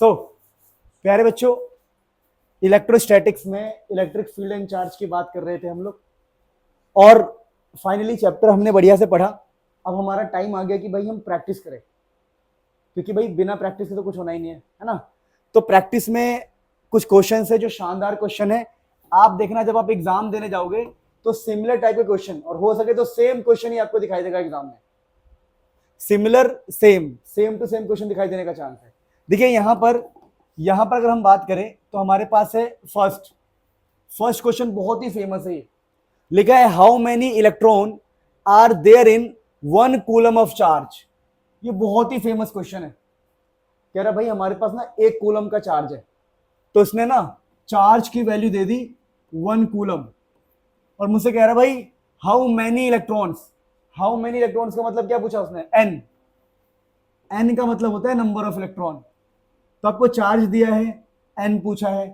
सो प्यारे बच्चों, इलेक्ट्रोस्टैटिक्स में इलेक्ट्रिक फील्ड एंड चार्ज की बात कर रहे थे हम लोग, और फाइनली चैप्टर हमने बढ़िया से पढ़ा। अब हमारा टाइम आ गया कि भाई हम प्रैक्टिस करें, क्योंकि भाई बिना प्रैक्टिस के तो कुछ होना ही नहीं है ना। तो प्रैक्टिस में कुछ क्वेश्चन है जो शानदार क्वेश्चन है। आप देखना जब आप एग्जाम देने जाओगे तो सिमिलर टाइप के क्वेश्चन, और हो सके तो सेम क्वेश्चन ही आपको दिखाई देगा एग्जाम में। Similar same to same question दिखाई देने का चांस है। देखिए यहां पर अगर हम बात करें तो हमारे पास है फर्स्ट क्वेश्चन, बहुत ही फेमस है। ये लिखा है how many electron are there in 1 coulomb of charge. ये बहुत ही फेमस क्वेश्चन है। कह रहा भाई हमारे पास ना 1 कूलम का चार्ज है, तो इसने ना चार्ज की वैल्यू दे दी 1 कूलम, और मुझसे कह रहा भाई हाउ मेनी इलेक्ट्रॉन्स का मतलब क्या पूछा उसने? एन का मतलब होता है नंबर ऑफ इलेक्ट्रॉन। तो आपको चार्ज दिया है, एन पूछा है।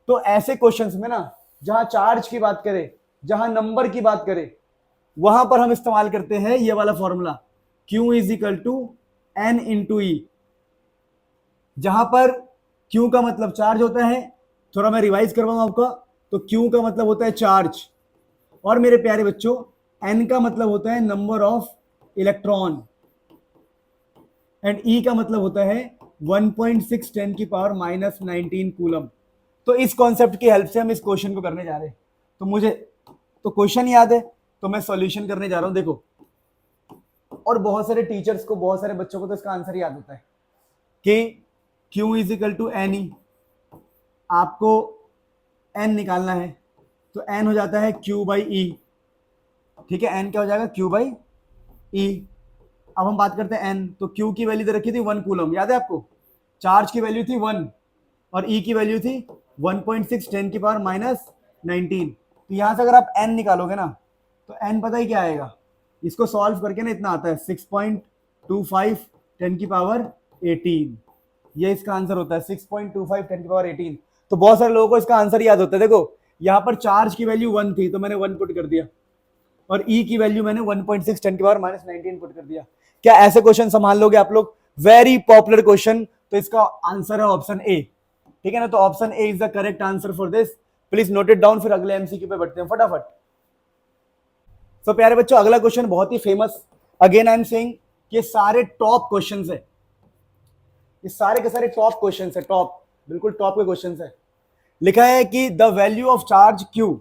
तो ऐसे क्वेश्चंस में ना जहां चार्ज की बात करें, जहां नंबर की बात करें, वहां पर हम इस्तेमाल करते हैं ये वाला formula, Q is equal to N into E. जहां पर Q का मतलब चार्ज होता है, थोड़ा मैं रिवाइज करवाऊं आपका, तो Q का मतलब होता है चार्ज, और मेरे प्यारे बच्चों N का मतलब होता है number of electron, and E का मतलब होता है 1.6 10 की पावर माइनस 19 कूलम। तो इस कॉन्सेप्ट की हेल्प से हम इस क्वेश्चन को करने जा रहे हैं। तो मुझे तो क्वेश्चन याद है, तो मैं सॉल्यूशन करने जा रहा हूं। देखो, और बहुत सारे टीचर्स को, बहुत सारे बच्चों को तो इसका आंसर याद होता है कि Q is equal to N E. आपको N निकालना है, तो N हो जाता है Q बाई ई। ठीक है, N क्या हो जाएगा? Q by E. अब हम बात करते हैं N, तो Q की वैल्यू दे रखी थी 1 कूलम, याद है आपको? चार्ज की वैल्यू थी 1 और E की वैल्यू थी 1.6 10 की पावर माइनस 19। तो यहां से अगर आप N निकालोगे ना, तो N पता ही क्या आएगा? इसको सॉल्व करके ना इतना आता है 6.25 10 की पावर 18। ये इसका आंसर होता है 6.25 10 की पावर 18। तो बहुत सारे लोगों को इसका आंसर याद होता है। देखो यहां पर चार्ज की वैल्यू 1 थी, तो मैंने 1 पुट कर दिया, और E की वैल्यू मैंने 1.6 10 की पावर माइनस 19 पुट कर दिया। क्या ऐसे क्वेश्चन संभाल लोगे आप लोग? Very popular question. तो इसका आंसर है ऑप्शन ए। ठीक है ना, तो option A is the correct answer for this. Please note it down, फिर अगले एमसीक्यू पे बढ़ते हैं फटाफट। तो प्यारे बच्चों, अगला क्वेश्चन बहुत ही famous. Again I am saying, ये सारे टॉप क्वेश्चंस है, ये सारे के सारे टॉप क्वेश्चंस है, टॉप, बिल्कुल टॉप के क्वेश्चंस है। लिखा है कि the value of charge Q,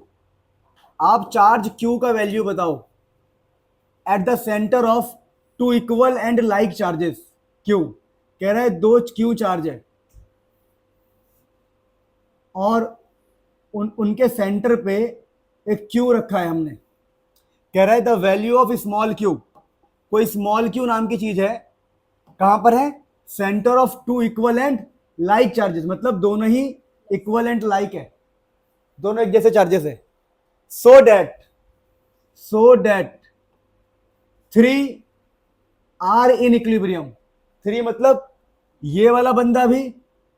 आप चार्ज Q का वैल्यू बताओ at the centre of two equal and like charges. Q कह रहा है 2 Q चार्ज है, और उनके सेंटर पे एक Q रखा है हमने। कह रहा है the value of small Q, कोई स्मॉल Q नाम की चीज है, कहां पर है? Centre of two equal and like charges, मतलब दोनों ही इक्वल एंड लाइक है, दोनों एक जैसे चार्जेस है। So that 3 are in equilibrium. 3 मतलब ये वाला बंदा भी,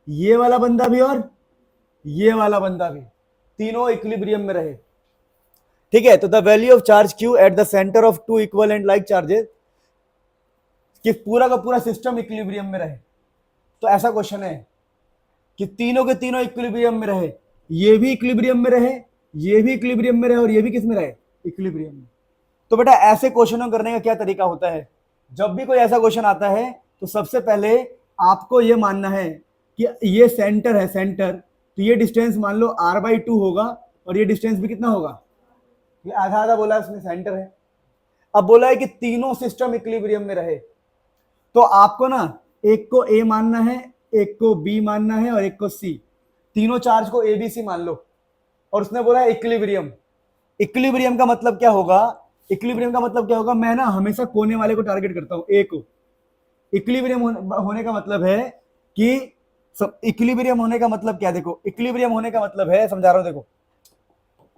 ये वाला बंदा भी, और ये वाला बंदा भी, तीनों इक्विलिब्रियम में रहे। ठीक है, तो the value of charge Q at the centre of two equal and like charges, कि पूरा का पूरा सिस्टम इक्विलिब्रियम में रहे। तो ऐसा क्वेश्चन है कि तीनों के तीनों इक्विलिब्रियम में रहे, ये भी इक्विलिब्रियम में रहे, ये भी इक्विलिब्रियम में रहे, और ये भी किस में रहे? इक्विलिब्रियम में। तो बेटा ऐसे क्वेश्चनों करने का क्या तरीका होता है? जब भी कोई ऐसा क्वेश्चन आता है तो सबसे पहले आपको ये मानना है कि ये सेंटर है, सेंटर, तो ये डिस्टेंस मान लो r/2 होगा, और ये डिस्टेंस भी कितना होगा? ये आधा आधा बोला है उसमें, सेंटर है। अब बोला है कि तीनों सिस्टम इक्विलिब्रियम में रहे, तो आपको ना एक को A मानना है, एक को B मानना है, और एक को C। तीनों चार्ज को ABC मान लो, और उसने बोला है इक्विलिब्रियम। इक्विलिब्रियम का मतलब क्या होगा? इक्विलिब्रियम का मतलब क्या होगा? मैं ना हमेशा कोने वाले को टारगेट करता हूं, A को। इक्विलिब्रियम होने का मतलब है कि इक्विलिब्रियम होने का मतलब क्या? देखो, इक्विलिब्रियम होने का मतलब है, समझा रहा हूं, देखो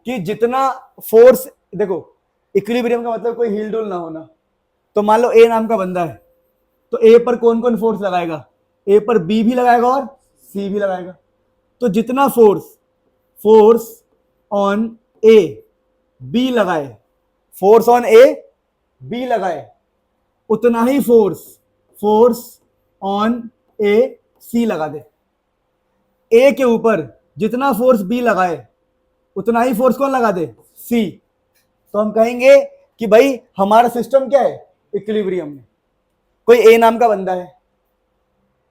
कि जितना फोर्स, देखो इक्विलिब्रियम का मतलब कोई हिल डुल ना होना। तो मान लो A नाम का बंदा है, तो A पर कौन कौन फोर्स लगाएगा? A पर B भी लगाएगा और C भी लगाएगा। तो जितना फोर्स ऑन A B लगाए, फोर्स ऑन A B लगाए, उतना ही फोर्स ऑन A C लगा दे। ए के ऊपर जितना फोर्स बी लगाए उतना ही फोर्स कौन लगा दे, सी। तो हम कहेंगे कि भाई हमारा सिस्टम क्या है, इक्विलिब्रियम में। कोई ए नाम का बंदा है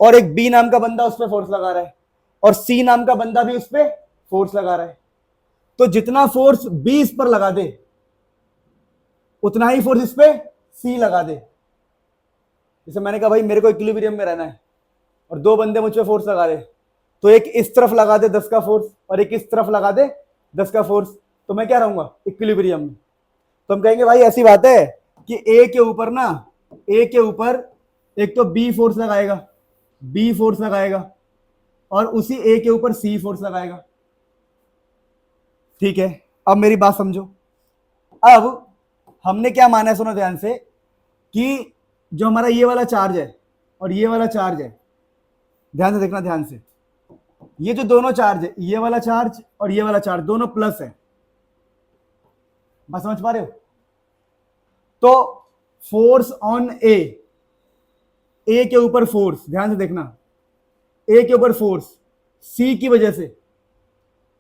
और एक बी नाम का बंदा उस पर फोर्स लगा रहा है और सी नाम का बंदा भी उस पर फोर्स लगा रहा है। तो जितना फोर्स बी इस पर लगा दे उतना ही फोर्स इस पे सी लगा दे। जैसे मैंने कहा भाई मेरे को इक्विलिब्रियम में रहना है और दो बंदे मुझ पे फोर्स लगा रहे, तो एक इस तरफ लगा दे 10 का फोर्स और एक इस तरफ लगा दे 10 का फोर्स, तो मैं क्या रहूंगा, इक्विलिब्रियम में। तो हम कहेंगे भाई ऐसी बात है कि ए के ऊपर ना, ए के ऊपर एक तो बी फोर्स लगाएगा, बी फोर्स लगाएगा और उसी ए के ऊपर सी फोर्स लगाएगा। ठीक है, अब मेरी बात समझो। अब हमने क्या माना है, सुनो ध्यान से, कि जो हमारा ये वाला चार्ज है और ये वाला चार्ज है, ध्यान से देखना, ध्यान से, ये जो दोनों चार्ज है, ये वाला चार्ज और ये वाला चार्ज, दोनों प्लस है। बात समझ पा रहे हो? तो फोर्स ऑन ए के ऊपर फोर्स, ध्यान से देखना, ए के ऊपर फोर्स सी की वजह से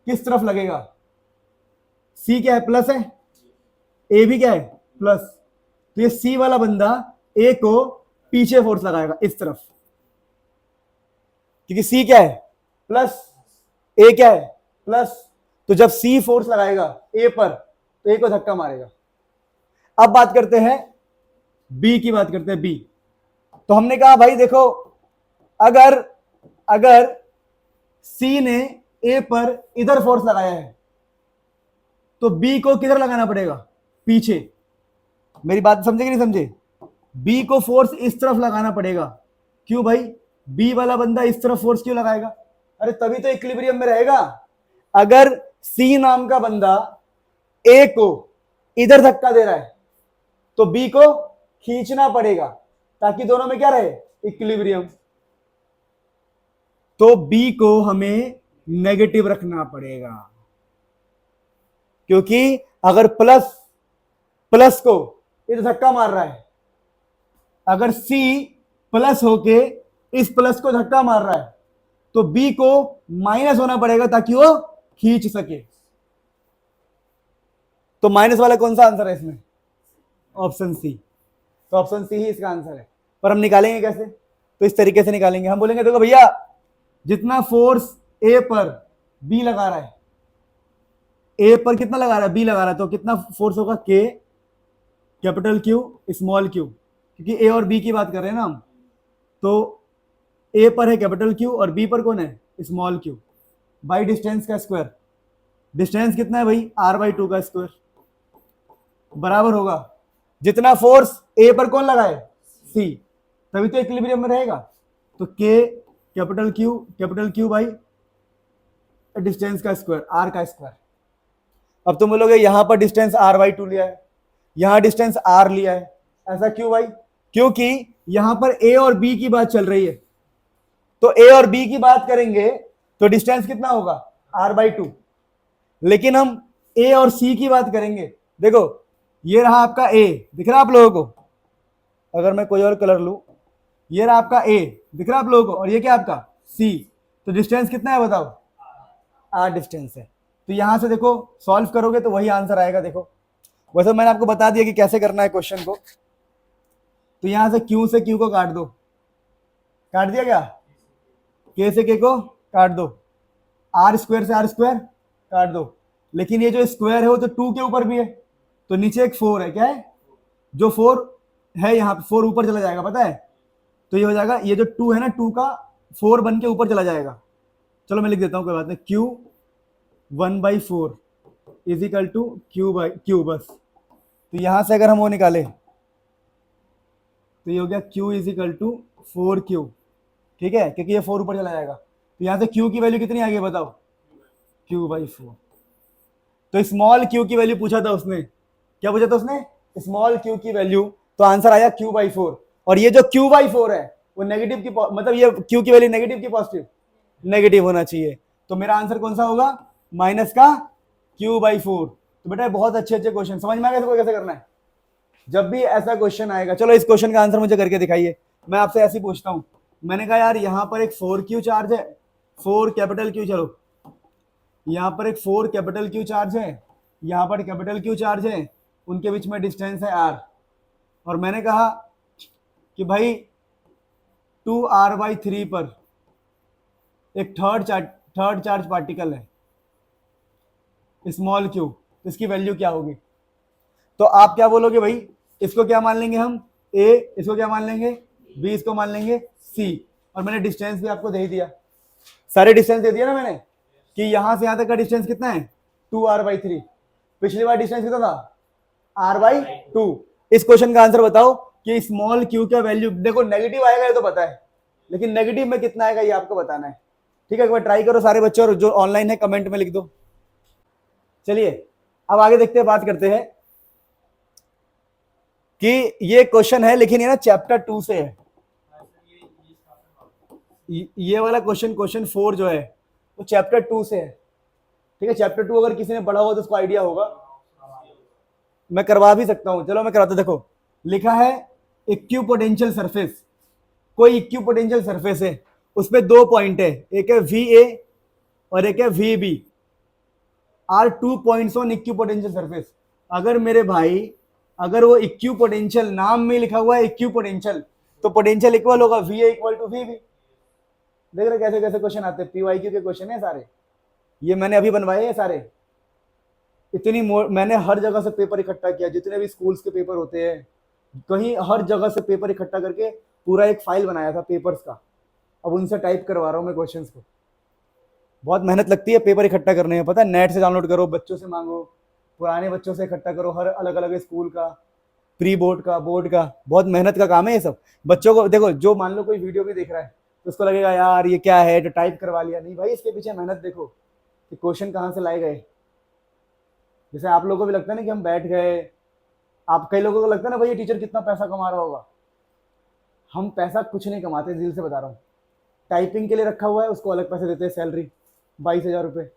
किस तरफ लगेगा, सी क्या है, प्लस है, ए भी क्या है, प्लस। तो ये सी वाला बंदा ए को पीछे फोर्स लगाएगा इस तरफ, क्योंकि सी क्या है, प्लस, ए क्या है, प्लस। तो जब सी फोर्स लगाएगा ए पर तो ए को धक्का मारेगा। अब बात करते हैं बी की, बात करते हैं बी। तो हमने कहा भाई देखो, अगर सी ने ए पर इधर फोर्स लगाया है तो बी को किधर लगाना पड़ेगा, पीछे। मेरी बात समझे कि नहीं समझे? बी को फोर्स इस तरफ लगाना पड़ेगा। क्यों भाई, बी वाला बंदा इस तरफ फोर्स क्यों लगाएगा? अरे तभी तो इक्विलिब्रियम में रहेगा। अगर सी नाम का बंदा ए को इधर धक्का दे रहा है तो बी को खींचना पड़ेगा ताकि दोनों में क्या रहे, इक्विलिब्रियम। तो बी को हमें नेगेटिव रखना पड़ेगा, क्योंकि अगर प्लस को इधर धक्का मार रहा है, अगर सी प्लस होके इस प्लस को धक्का मार रहा है तो बी को माइनस होना पड़ेगा ताकि वो खींच सके। तो माइनस वाला कौन सा आंसर है इसमें, ऑप्शन सी। तो ऑप्शन सी ही इसका आंसर है। पर हम निकालेंगे कैसे? तो इस तरीके से निकालेंगे। हम बोलेंगे देखो भैया, जितना फोर्स ए पर बी लगा रहा है, ए पर कितना लगा रहा है, बी लगा रहा है, तो कितना फोर्स होगा, के कैपिटल क्यू स्मॉल क्यू, क्योंकि ए और बी की बात कर रहे हैं ना हम। तो ए पर है कैपिटल क्यू और बी पर कौन है, स्मॉल क्यू, बाई डिस्टेंस का स्क्वायर। डिस्टेंस कितना है भाई, r/2 का स्क्वायर, बराबर होगा जितना फोर्स ए पर कौन लगाए, सी, तभी तो इक्विलिब्रियम में रहेगा। तो के कैपिटल क्यू बाई डिस्टेंस का स्क्वायर, r का स्क्वायर। अब तुम बोलोगे यहां पर डिस्टेंस r/2 लिया है, यहां डिस्टेंस r लिया है, ऐसा क्यों भाई? क्योंकि यहां पर ए और बी की बात चल रही है। तो ए और बी की बात करेंगे तो डिस्टेंस कितना होगा, r/2। लेकिन हम ए और सी की बात करेंगे, देखो ये रहा आपका ए, दिख रहा आप लोगों को, अगर मैं कोई और कलर लूं, ये रहा आपका ए, दिख रहा आप लोगों को, और ये क्या आपका सी। तो डिस्टेंस कितना है बताओ, r डिस्टेंस है। तो यहां से देखो सॉल्व करोगे तो वही आंसर आएगा। देखो वैसे मैंने आपको बता दिया कि कैसे करना है क्वेश्चन को। तो यहां से क्यू को काट दो, काट दिया क्या, के से के को काट दो, r स्क्वायर से r स्क्वायर काट दो। लेकिन ये जो स्क्वायर है वो तो 2 के ऊपर भी है, तो नीचे एक 4 है, क्या है, जो 4 है यहाँ पे 4 ऊपर चला जाएगा, पता है। तो ये हो जाएगा, ये जो 2 है ना, 2 का 4 बन के ऊपर चला जाएगा। चलो मैं लिख देता हूँ, कोई बात नहीं, Q 1/4 is equal to Q बस। तो यहां से अगर हम वो निकाले तो ये हो गया Q is equal to 4q, ठीक है, क्योंकि ये 4 ऊपर चला जाएगा। तो यहां से q की वैल्यू कितनी आ गई बताओ, q/4। तो स्मॉल q की वैल्यू पूछा था उसने, क्या पूछा था उसने, स्मॉल q की वैल्यू, तो आंसर आया q/4। और ये जो q/4 है वो नेगेटिव की, मतलब ये q की वैल्यू नेगेटिव की पॉजिटिव, नेगेटिव होना चाहिए। तो मेरा आंसर कौन सा होगा, माइनस का q/4। तो बेटा बहुत अच्छे क्वेश्चन, समझ में आ गया कैसे करना है। जब भी ऐसा क्वेश्चन आएगा, चलो इस क्वेश्चन का आंसर मुझे करके दिखाइए। मैं आपसे ऐसे पूछता हूं, मैंने कहा यार यहाँ पर एक 4q चार्ज है, 4 कैपिटल क्यू, चलो यहाँ पर एक 4 कैपिटल क्यू चार्ज है, यहाँ पर कैपिटल क्यू चार्ज है, उनके बीच में डिस्टेंस है r, और मैंने कहा कि भाई 2r/3 पर एक थर्ड चार्ज पार्टिकल है स्मॉल क्यू, तो इसकी वैल्यू क्या होगी? तो आप क्या बोलोगे भाई, इसको क्या मान लेंगे हम a, इसको क्या मान लेंगे b, इसको मान लेंगे c, और मैंने डिस्टेंस भी आपको दे ही दिया, सारे डिस्टेंस दे दिया ना मैंने कि यहां से यहां तक का डिस्टेंस कितना है 2r/3। पिछली बार डिस्टेंस कितना था r/2। इस क्वेश्चन का आंसर बताओ कि स्मॉल क्यू का वैल्यू, देखो नेगेटिव आएगा ये तो पता है, लेकिन नेगेटिव में कितना आएगा ये आपको बताना है। ठीक है, एक बार ट्राई करो सारे बच्चे, और जो ऑनलाइन है कमेंट में लिख दो। चलिए अब आगे देखते हैं, बात करते हैं कि ये क्वेश्चन है, लेकिन ये ना चैप्टर 2 से है। ये वाला क्वेश्चन 4 जो है वो चैप्टर 2 से है। ठीक है, चैप्टर 2 अगर किसी ने पढ़ा हो तो उसको आइडिया होगा, मैं करवा भी सकता हूं, चलो मैं कराता। देखो लिखा है इक्विपोटेंशियल सरफेस, कोई इक्विपोटेंशियल सरफेस है, उसमें 2 पॉइंट है, एक है VA और एक है VB, are 2 points on equipotential surface. अगर मेरे भाई, अगर वो इक्विपोटेंशियल नाम में लिखा हुआ है इक्विपोटेंशियल, तो पोटेंशियल इक्वल होगा VA = VB। देख रहे कैसे कैसे क्वेश्चन आते हैं, PYQ के क्वेश्चन है सारे, ये मैंने अभी बनवाए हैं सारे। इतनी मैंने हर जगह से पेपर इकट्ठा किया, जितने भी स्कूल्स के पेपर होते हैं, कहीं हर जगह से पेपर इकट्ठा करके पूरा एक फाइल बनाया था पेपर्स का। अब उनसे टाइप करवा रहा हूँ मैं क्वेश्चंस को। बहुत मेहनत लगती है पेपर इकट्ठा करने में, पता है, नेट से डाउनलोड करो, बच्चों से मांगो, पुराने बच्चों से इकट्ठा करो, हर अलग अलग स्कूल का, प्री बोर्ड का, बोर्ड का, बहुत मेहनत का काम है ये सब। बच्चों को देखो, जो मान लो कोई वीडियो भी देख रहा है तो उसको लगेगा यार ये क्या है, तो टाइप करवा लिया, नहीं भाई, इसके पीछे मेहनत देखो कि क्वेश्चन कहाँ से लाए गए। जैसे आप लोगों को भी लगता है ना कि हम बैठ गए, आप कई लोगों को लगता है ना भाई ये टीचर कितना पैसा कमा रहा होगा। हम पैसा कुछ नहीं कमाते, दिल से बता रहा हूँ। टाइपिंग के लिए रखा हुआ है, उसको अलग पैसे देते हैं, सैलरी 22,000 रुपये।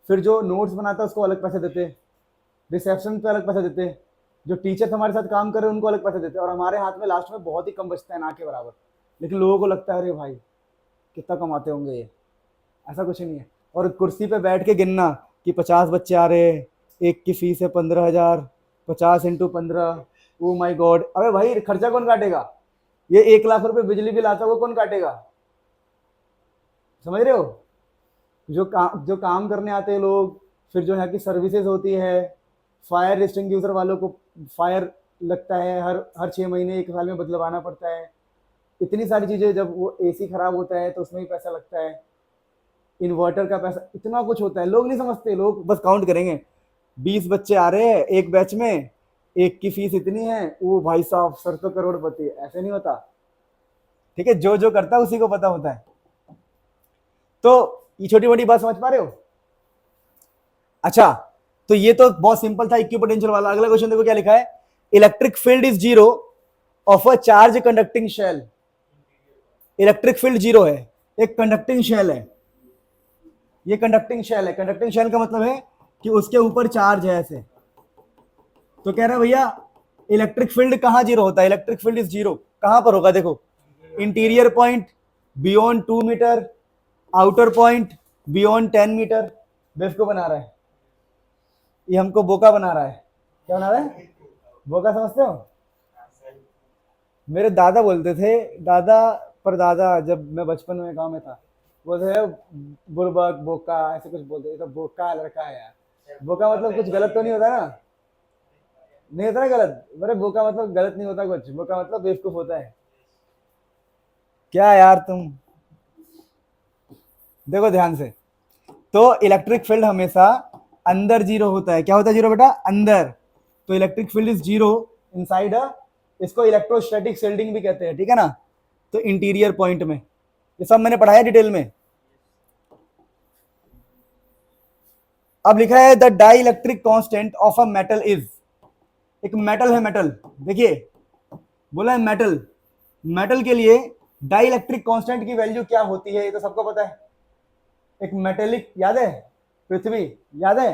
फिर जो नोट्स बनाता है उसको अलग पैसे देते हैं, रिसेप्शन पे अलग पैसे देते हैं, जो टीचर हमारे साथ काम कर रहे हैं उनको अलग पैसे देते हैं, और हमारे हाथ में लास्ट में बहुत ही कम बचता है, ना के बराबर। लेकिन लोगों को लगता है अरे भाई कितना कमाते होंगे ये, ऐसा कुछ नहीं है। और कुर्सी पे बैठ के गिनना कि 50 बच्चे आ रहे हैं, एक की फीस है 15,000, 50 × 15, ओ माई गॉड। अबे भाई खर्चा कौन काटेगा? ये 1 लाख रुपए बिजली बिल आता है, वो कौन काटेगा? समझ रहे हो? जो काम करने आते हैं लोग, फिर जो यहाँ की सर्विसेज होती है, फायर एक्सटिंग्विशर वालों को फायर लगता है, हर 6 महीने 1 साल में बदलवाना पड़ता है, इतनी सारी चीज़ें। जब वो AC खराब होता है तो उसमें भी पैसा लगता है, इन्वर्टर का पैसा, इतना कुछ होता है। लोग नहीं समझते, लोग बस काउंट करेंगे 20 बच्चे आ रहे हैं एक बैच में, एक की फीस इतनी है, वो भाई साहब सर तो करोड़पति, ऐसे नहीं होता। ठीक है, जो जो करता है उसी को पता होता है। तो ये छोटी मोटी बात समझ पा रहे हो? अच्छा, तो ये तो बहुत सिंपल था इक्विपोटेंशियल वाला। अगला क्वेश्चन देखो क्या लिखा है, electric field is 0 of a charge conducting shell. Electric field 0 है, एक कंडक्टिंग शेल है, ये कंडक्टिंग शेल है। कंडक्टिंग शेल का मतलब है कि उसके ऊपर चार्ज है ऐसे। तो कह रहा है भैया इलेक्ट्रिक फील्ड कहाँ 0 होता है? इलेक्ट्रिक फील्ड इज 0 कहां पर होगा? देखो, interior point beyond 2 metre, outer point beyond 10 metre. बेवकूफ बना रहा है ये, हमको बोका बना रहा है। क्या बना रहा है? बोका, समझते हो? मेरे दादा बोलते थे, दादा परदादा, जब मैं बचपन में गांव में था, बोलते थे बुरबक, बोका, ऐसे कुछ बोलते थे। तो बोका लड़का है यार, बोका मतलब कुछ गलत तो नहीं होता ना? नहीं होता ना गलत? मेरे बोका मतलब गलत नहीं होता कुछ, बोका मतलब बेवकूफ होता है। क्या यार तुम, देखो ध्यान से। तो इलेक्ट्रिक फील्ड हमेशा अंदर 0 होता है। क्या होता है 0 बेटा? अंदर। तो electric field is 0 inside a, इसको इलेक्ट्रोस्टैटिक शील्डिंग भी कहते हैं, ठीक है ना? तो इंटीरियर पॉइंट में, ये सब मैंने पढ़ाया डिटेल में। अब लिखा है the dielectric constant of a metal is. एक मेटल है, मेटल, देखिए बोला है मेटल। मेटल के लिए डाई इलेक्ट्रिक कॉन्स्टेंट की वैल्यू क्या होती है? ये तो सबको पता है। एक मेटेलिक, याद है? पृथ्वी, याद है?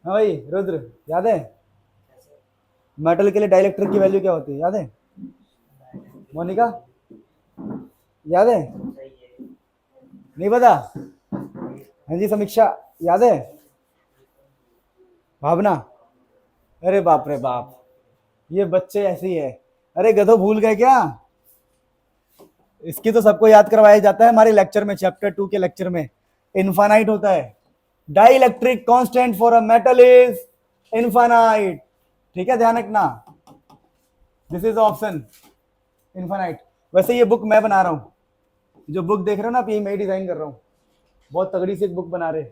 हाँ भाई रुद्र, याद है? मेटल के लिए डाइलेक्ट्रिक की वैल्यू क्या होती है, याद है? मोनिका, याद है? नहीं पता? हाँ जी समीक्षा, याद है? भावना? अरे बाप रे बाप, ये बच्चे ऐसे ही है। अरे गधो, भूल गए क्या? इसकी तो सबको याद करवाया जाता है हमारे लेक्चर में, चैप्टर 2 के लेक्चर में। इनफाइनाइट होता है। Dielectric constant for a metal is infinite. ठीक है, ध्यान रखना, दिस इज ऑप्शन इनफाइनाइट। वैसे ये बुक मैं बना रहा हूँ, जो बुक देख रहे हो ना, ये मैं डिजाइन कर रहा हूँ। बहुत तगड़ी सी एक बुक बना रहे,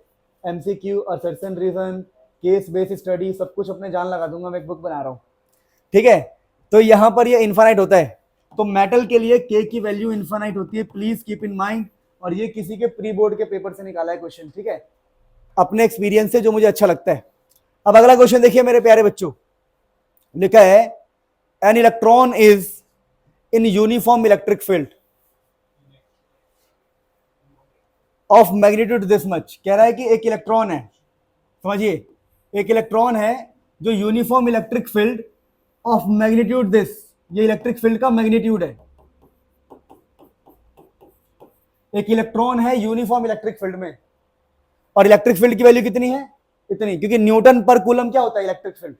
MCQ, assertion reason, case based study, सब कुछ अपने जान लगा दूंगा, मैं एक बुक बना रहा हूँ। ठीक है, तो यहां पर ये इनफाइनाइट होता है। तो मेटल के लिए के की वैल्यू इनफाइनाइट होती है, प्लीज कीप इन माइंड। और ये किसी के प्री बोर्ड के पेपर से निकाला है क्वेश्चन, ठीक है, अपने एक्सपीरियंस से, जो मुझे अच्छा लगता है। अब अगला क्वेश्चन देखिए मेरे प्यारे बच्चों, लिखा है an electron is in uniform electric field of magnitude this much. कह रहा है कि एक इलेक्ट्रॉन है, समझिए, एक इलेक्ट्रॉन है जो uniform electric field of magnitude this, ये इलेक्ट्रिक फील्ड का मैग्नीट्यूड है। एक इलेक्ट्रॉन है यूनिफॉर्म इलेक्ट्रिक फील्ड में, और इलेक्ट्रिक फील्ड की वैल्यू कितनी है? इतनी, क्योंकि न्यूटन पर कूलम क्या होता है? Electric field.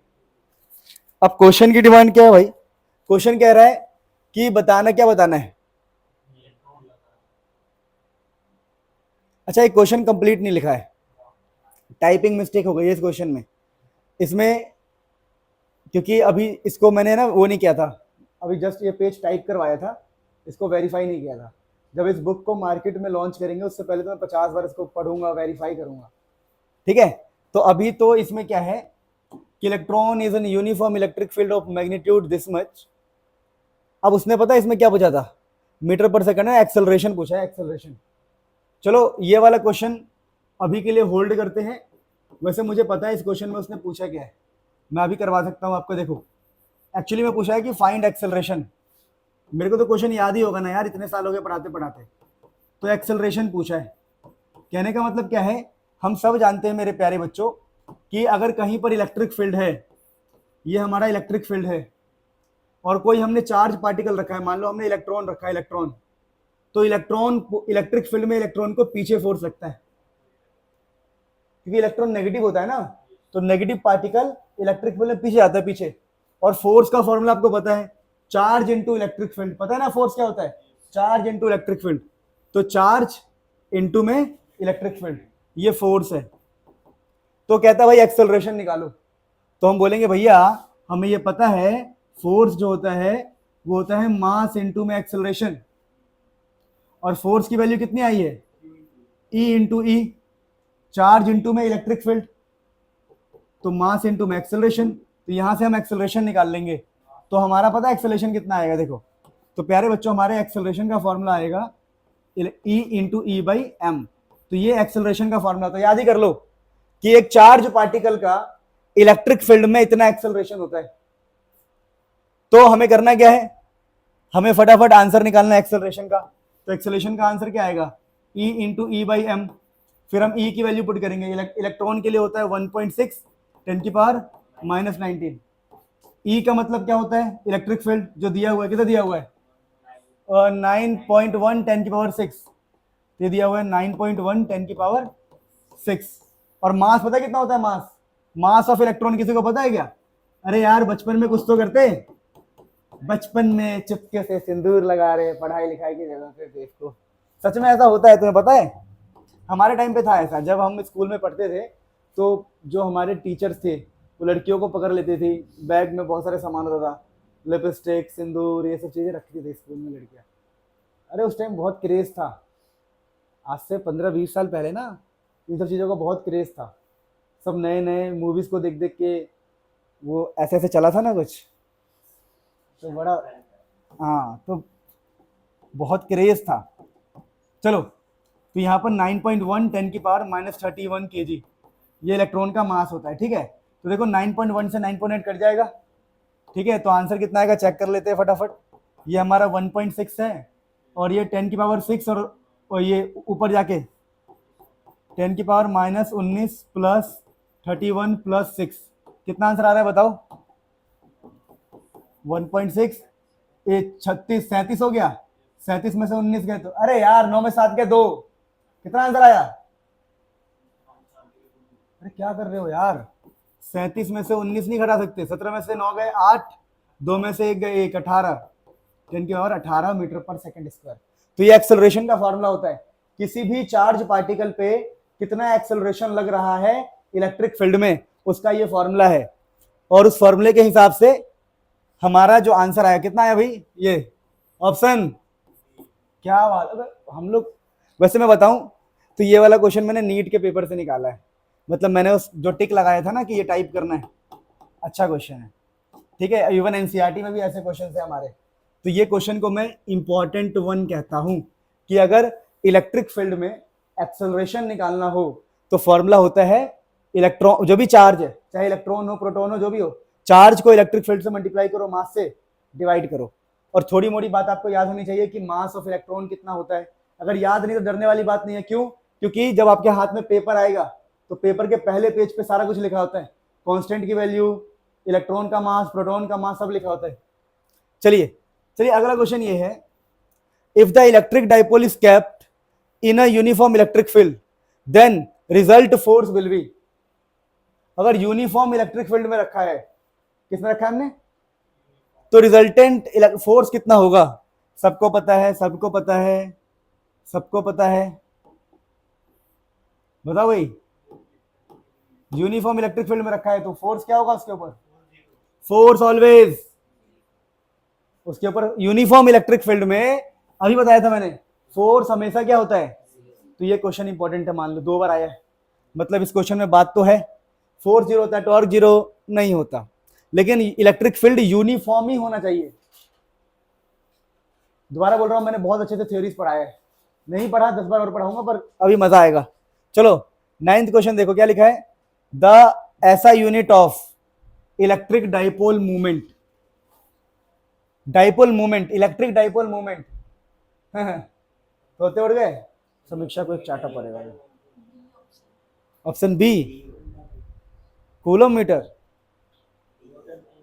अब क्वेश्चन की डिमांड क्या है भाई? क्वेश्चन कह रहा है कि बताना, क्या बताना है? अच्छा, एक क्वेश्चन कंप्लीट नहीं लिखा है, टाइपिंग मिस्टेक हो गई है इस क्वेश्चन में। इसमें क्योंकि अभी इसको मैंने ना वो नहीं किया था, अभी जस्ट ये पेज टाइप करवाया था, इसको वेरीफाई नहीं किया था। जब इस बुक को मार्केट में लॉन्च करेंगे उससे पहले तो मैं 50 बार इसको पढ़ूंगा, वेरीफाई करूंगा, ठीक है। तो अभी तो इसमें क्या है कि electron is an uniform electric field of magnitude this much. अब उसने पता है इसमें क्या पूछा था? मीटर पर सेकंड है, एक्सेलरेशन पूछा है, एक्सेलरेशन। चलो ये वाला क्वेश्चन अभी के लिए होल्ड करते हैं। वैसे मुझे पता है इस क्वेश्चन में उसने पूछा क्या है, मैं अभी करवा सकता हूँ आपको। देखो, एक्चुअली में पूछा है कि फाइंड एक्सेलरेशन। मेरे को तो क्वेश्चन याद ही होगा ना यार, इतने साल हो गए पढ़ाते पढ़ाते। तो एक्सेलरेशन पूछा है, कहने का मतलब क्या है, हम सब जानते हैं मेरे प्यारे बच्चों कि अगर कहीं पर इलेक्ट्रिक फील्ड है, ये हमारा इलेक्ट्रिक फील्ड है, और कोई हमने चार्ज पार्टिकल रखा है, मान लो हमने इलेक्ट्रॉन रखा है, इलेक्ट्रॉन, तो इलेक्ट्रॉन इलेक्ट्रिक फील्ड में इलेक्ट्रॉन को पीछे फोर्स लगता है, क्योंकि इलेक्ट्रॉन नेगेटिव होता है ना, तो नेगेटिव पार्टिकल इलेक्ट्रिक फील्ड में पीछे आता है, पीछे। और फोर्स का फॉर्मूला आपको पता है, चार्ज इनटू इलेक्ट्रिक फील्ड, पता है ना फोर्स क्या होता है? Charge into electric field. तो चार्ज इनटू में इलेक्ट्रिक फील्ड, ये फोर्स है। तो कहता है भाई एक्सेलरेशन निकालो, तो हम बोलेंगे भैया हमें ये पता है फोर्स जो होता है वो होता है मास इनटू में एक्सेलरेशन, और फोर्स की वैल्यू कितनी आई है? E इंटू ई, चार्ज इंटू में इलेक्ट्रिक फील्ड, तो मास इंटू में एक्सेलरेशन। तो यहां से हम एक्सेलरेशन निकाल लेंगे, तो हमारा पता है एक्सेलरेशन कितना आएगा। देखो तो प्यारे बच्चों, हमारे एक्सेलरेशन का फॉर्मूला आएगा E into E by M. तो ये एक्सेलरेशन का फॉर्मूला, तो याद ही कर लो कि एक चार्ज पार्टिकल का इलेक्ट्रिक फील्ड में इतना एक्सेलरेशन होता है। तो हमें करना क्या है, हमें फटाफट आंसर निकालना है एक्सेलरेशन का। तो एक्सेलरेशन का आंसर क्या आएगा? E into E by M. फिर हम E की वैल्यू पुट करेंगे, इलेक्ट्रॉन के लिए होता है 1.6 10 की पावर -19। E का मतलब क्या होता है? इलेक्ट्रिक फील्ड जो दिया हुआ है, कितना दिया हुआ है? 9.1 10 की पावर 6, ये दिया हुआ है 9.1 10 की पावर 6। और मास पता है कितना होता है? मास ऑफ इलेक्ट्रॉन किसी को पता है क्या? अरे यार बचपन में कुछ तो करते, बचपन में चुपके से सिंदूर लगा रहे, पढ़ाई लिखाई की जगह पे देश को। सच में ऐसा होता है, तुम्हें पता है? हमारे टाइम पे था ऐसा, जब हम स्कूल में पढ़ते थे तो जो हमारे टीचर्स थे वो लड़कियों को पकड़ लेते थे, बैग में बहुत सारे सामान होता था, लिपस्टिक, सिंदूर, ये सब चीज़ें रखती थी स्कूल में लड़कियाँ। अरे उस टाइम बहुत क्रेज़ था, आज से 15-20 साल पहले ना, इन सब चीज़ों का बहुत क्रेज़ था। सब नए नए मूवीज़ को देख देख के वो ऐसे ऐसे चला था ना कुछ, तो बड़ा, हाँ, तो बहुत क्रेज़ था। चलो, तो यहाँ पर 9.1 10 की पावर -31 kg ये इलेक्ट्रॉन का मास होता है, ठीक है। तो देखो 9.1 से 9.8 कट जाएगा, ठीक है। तो आंसर कितना आएगा चेक कर लेते हैं फटाफट। ये हमारा 1.6 है, और ये 10 की पावर 6, और ये ऊपर जाके 10 की पावर -19 प्लस 31 प्लस 6, कितना आंसर आ रहा है बताओ? 1.6, ये 36 37 हो गया, 37 में से 19 गए तो, अरे यार 9 में 7 गए 2, कितना आंसर आया? अरे क्या कर रहे हो यार, 37 में से 19 नहीं घटा सकते, 17 में से 9 गए 8, 2 में से 1 गए 1, 18, 10 की पावर 18 मीटर पर सेकंड स्क्वायर। तो ये एक्सेलरेशन का फॉर्मूला होता है, किसी भी चार्ज पार्टिकल पे कितना एक्सेलरेशन लग रहा है इलेक्ट्रिक फील्ड में, उसका ये फॉर्मूला है। और उस फॉर्मूले के हिसाब से हमारा जो आंसर आया कितना आया भाई, ये ऑप्शन। क्या बात है हम लोग। वैसे मैं बताऊं तो ये वाला क्वेश्चन मैंने नीट के पेपर से निकाला है, मतलब मैंने उस जो टिक लगाया था ना कि ये टाइप करना है, अच्छा क्वेश्चन है, ठीक है। इवन एनसीईआरटी में भी ऐसे क्वेश्चन है हमारे। तो ये क्वेश्चन को मैं इंपॉर्टेंट वन कहता हूं कि अगर इलेक्ट्रिक फील्ड में एक्सेलरेशन निकालना हो तो फॉर्मूला होता है इलेक्ट्रॉन, जो भी चार्ज है, चाहे इलेक्ट्रॉन हो प्रोटॉन हो जो भी हो, चार्ज को इलेक्ट्रिक फील्ड से मल्टीप्लाई करो, मास से डिवाइड करो। और थोड़ी मोड़ी बात आपको याद होनी चाहिए कि मास ऑफ इलेक्ट्रॉन कितना होता है। अगर याद नहीं तो डरने वाली बात नहीं है, क्यों? क्योंकि जब आपके हाथ में पेपर आएगा तो पेपर के पहले पेज पे सारा कुछ लिखा होता है, कांस्टेंट की वैल्यू, इलेक्ट्रॉन का मास, प्रोटॉन का मास, सब लिखा होता है। चलिए चलिए अगला क्वेश्चन ये है, if the electric dipole is kept in a uniform electric field then result force will be. अगर यूनिफॉर्म इलेक्ट्रिक फील्ड में रखा है, किसमें रखा है हमने, तो रिजल्टेंट फोर्स कितना होगा? सबको पता है, सबको पता है, सबको पता है, बताओ भाई। यूनिफॉर्म इलेक्ट्रिक फील्ड में रखा है तो फोर्स क्या होगा उसके ऊपर? फोर्स ऑलवेज उसके ऊपर। यूनिफॉर्म इलेक्ट्रिक फील्ड में अभी बताया था मैंने, फोर्स हमेशा क्या होता है। तो ये क्वेश्चन इंपॉर्टेंट है, मान लो 2 बार आया है, मतलब इस क्वेश्चन में बात तो है, फोर्स जीरो होता है, टॉर्क जीरो नहीं होता, लेकिन इलेक्ट्रिक फील्ड यूनिफॉर्म ही होना चाहिए। दोबारा बोल रहा हूं, मैंने बहुत अच्छे से थ्योरीज पढ़ाया है, नहीं पढ़ा 10 बार और पढ़ाऊंगा, पर अभी मजा आएगा। चलो 9th क्वेश्चन देखो क्या लिखा है, the SI unit of electric dipole movement, dipole movement, electric dipole movement तोते उड़ गए, समीक्षा को एक चाटा पड़ेगा। Option B coulomb metre.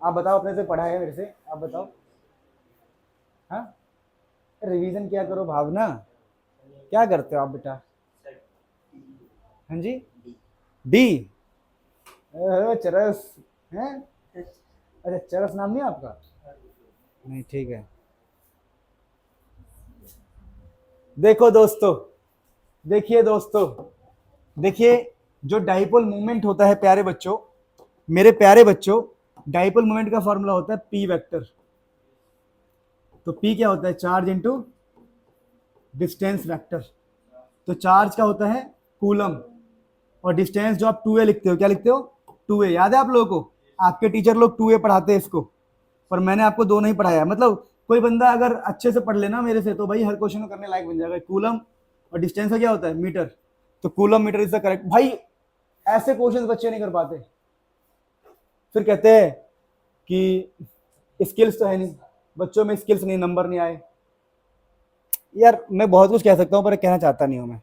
आप बताओ, अपने से पढ़ा है मेरे से, आप बताओ। हाँ रिवीजन क्या करो भावना, क्या करते हो आप बेटा? हाँ जी डी, चरस है, अच्छा चरस नाम नहीं आपका? नहीं ठीक है। देखो दोस्तों, देखिए दोस्तों, देखिए जो डाइपोल मूवमेंट होता है प्यारे बच्चों, मेरे प्यारे बच्चों, डाइपोल मूवमेंट का फॉर्मूला होता है पी वेक्टर। तो पी क्या होता है? Charge into distance vector. तो चार्ज क्या होता है? कूलम, और डिस्टेंस जो आप 2a लिखते हो, क्या लिखते हो? 2a। याद है आप लोगों को? आपके टीचर लोग 2a पढ़ाते हैं इसको, पर मैंने आपको 2 नहीं पढ़ाया। मतलब कोई बंदा अगर अच्छे से पढ़ लेना मेरे से तो भाई हर क्वेश्चन को करने लायक बन जाएगा। कूलम और डिस्टेंस का क्या होता है? मीटर। तो coulomb metre is the correct. भाई ऐसे क्वेश्चन बच्चे नहीं कर पाते, फिर कहते हैं कि स्किल्स तो है नहीं बच्चों में, स्किल्स नहीं, नंबर नहीं आए। यार मैं बहुत कुछ कह सकता हूँ पर कहना चाहता नहीं हूँ मैं,